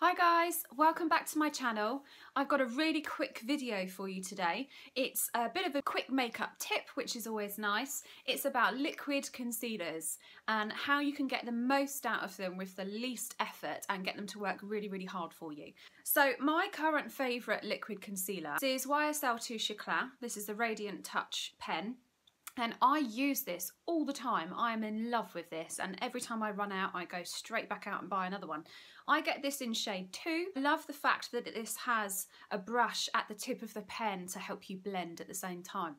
Hi guys, welcome back to my channel. I've got a really quick video for you today. It's a bit of a quick makeup tip, which is always nice. It's about liquid concealers and how you can get the most out of them with the least effort and get them to work really hard for you. So my current favourite liquid concealer is YSL Touche Eclat. This is the Radiant Touch pen. And I use this all the time. I am in love with this, and every time I run out I go straight back out and buy another one. I get this in shade 2. I love the fact that this has a brush at the tip of the pen to help you blend at the same time.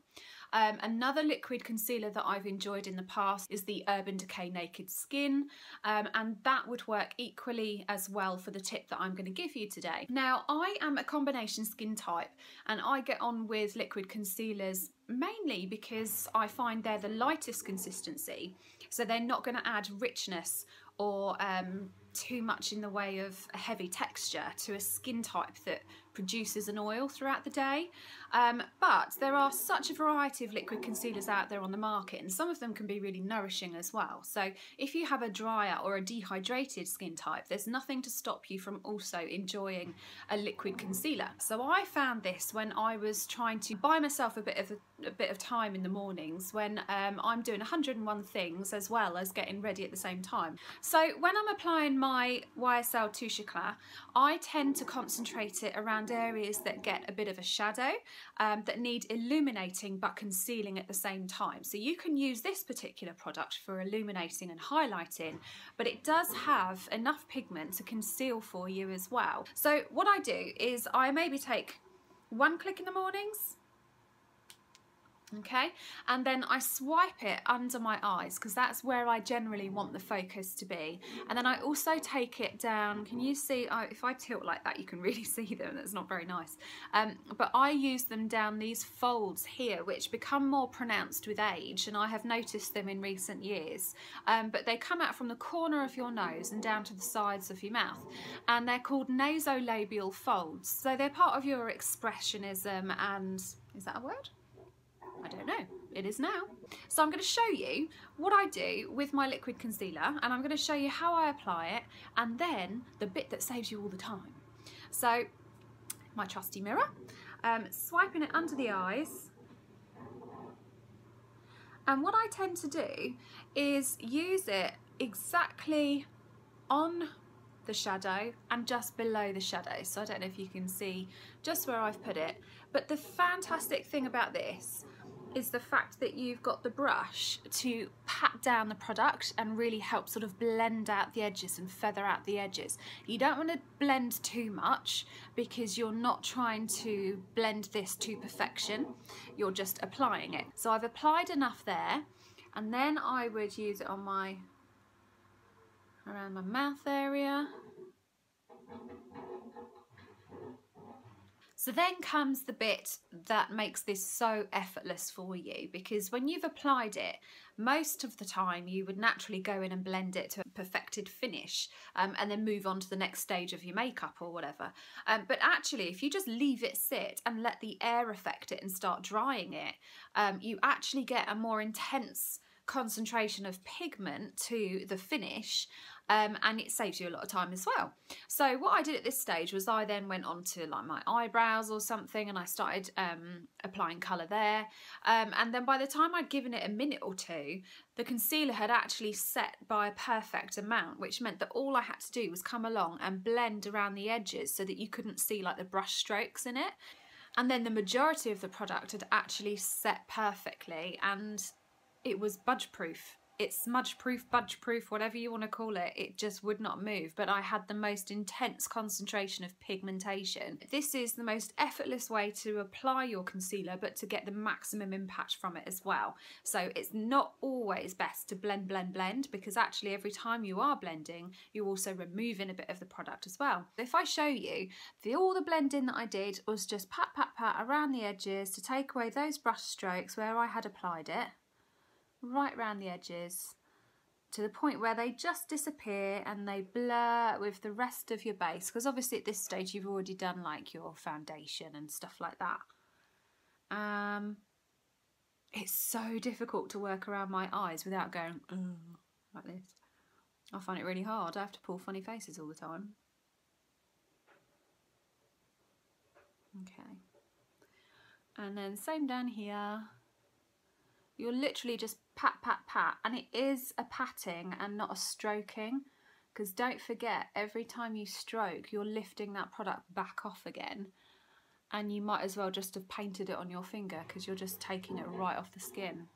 Another liquid concealer that I've enjoyed in the past is the Urban Decay Naked Skin, and that would work equally as well for the tip that I'm going to give you today. Now, I am a combination skin type and I get on with liquid concealers mainly because I find they're the lightest consistency, so they're not going to add richness or too much in the way of a heavy texture to a skin type that produces an oil throughout the day. But there are such a variety of liquid concealers out there on the market, and some of them can be really nourishing as well. So if you have a drier or a dehydrated skin type, there's nothing to stop you from also enjoying a liquid concealer. So I found this when I was trying to buy myself a bit of time in the mornings when I'm doing 101 things as well as getting ready at the same time. So when I'm applying my YSL Touche Eclat, I tend to concentrate it around areas that get a bit of a shadow, that need illuminating but concealing at the same time. So you can use this particular product for illuminating and highlighting, but it does have enough pigment to conceal for you as well. So what I do is I maybe take one click in the mornings, okay, and then I swipe it under my eyes because that's where I generally want the focus to be, and then I also take it down. Can you see? If I tilt like that you can really see them. That's not very nice, but I use them down these folds here, which become more pronounced with age, and I have noticed them in recent years, but they come out from the corner of your nose and down to the sides of your mouth, and they're called nasolabial folds. So they're part of your expressionism, and is that a word? I don't know, it is now. So I'm going to show you what I do with my liquid concealer, and I'm going to show you how I apply it, and then the bit that saves you all the time. So my trusty mirror, swiping it under the eyes, and what I tend to do is use it exactly on the shadow and just below the shadow. So I don't know if you can see just where I've put it, but the fantastic thing about this is the fact that you've got the brush to pat down the product and really help sort of blend out the edges and feather out the edges. You don't want to blend too much because you're not trying to blend this to perfection, you're just applying it. So I've applied enough there, and then I would use it on around my mouth area. So then comes the bit that makes this so effortless for you, because when you've applied it, most of the time you would naturally go in and blend it to a perfected finish, and then move on to the next stage of your makeup or whatever. But actually, if you just leave it sit and let the air affect it and start drying it, you actually get a more intense concentration of pigment to the finish, and it saves you a lot of time as well. So what I did at this stage was I then went on to like my eyebrows or something, and I started applying colour there, and then by the time I'd given it a minute or two, the concealer had actually set by a perfect amount, which meant that all I had to do was come along and blend around the edges so that you couldn't see like the brush strokes in it, and then the majority of the product had actually set perfectly, and it was budge proof. It's smudge proof, budge proof, whatever you want to call it. It just would not move, but I had the most intense concentration of pigmentation. This is the most effortless way to apply your concealer, but to get the maximum impact from it as well. So it's not always best to blend, because actually every time you are blending, you're also removing a bit of the product as well. If I show you, all the blending that I did was just pat around the edges to take away those brush strokes where I had applied it, right around the edges to the point where they just disappear and they blur with the rest of your base, because obviously at this stage you've already done like your foundation and stuff like that. It's so difficult to work around my eyes without going like this. I find it really hard. I have to pull funny faces all the time. Okay. And then same down here. You're literally just pat, pat, pat. And it is a patting and not a stroking. Because don't forget, every time you stroke, you're lifting that product back off again. And you might as well just have painted it on your finger because you're just taking it right off the skin.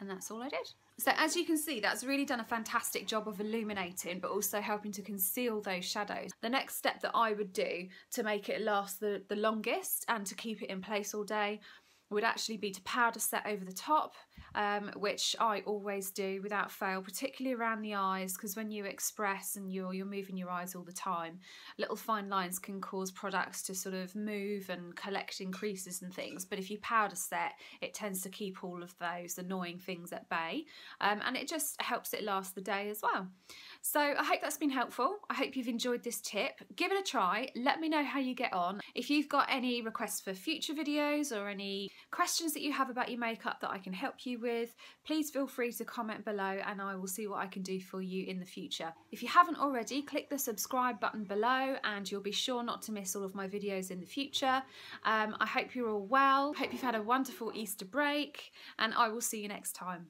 And that's all I did. So as you can see, that's really done a fantastic job of illuminating, but also helping to conceal those shadows. The next step that I would do to make it last the longest and to keep it in place all day would actually be to powder set over the top, which I always do without fail, particularly around the eyes, because when you express and you're moving your eyes all the time, little fine lines can cause products to sort of move and collect in creases and things. But if you powder set, it tends to keep all of those annoying things at bay, and it just helps it last the day as well. So I hope that's been helpful. I hope you've enjoyed this tip. Give it a try. Let me know how you get on. If you've got any requests for future videos or any questions that you have about your makeup that I can help you with, please feel free to comment below and I will see what I can do for you in the future. If you haven't already, click the subscribe button below and you'll be sure not to miss all of my videos in the future. I hope you're all well. Hope you've had a wonderful Easter break and I will see you next time.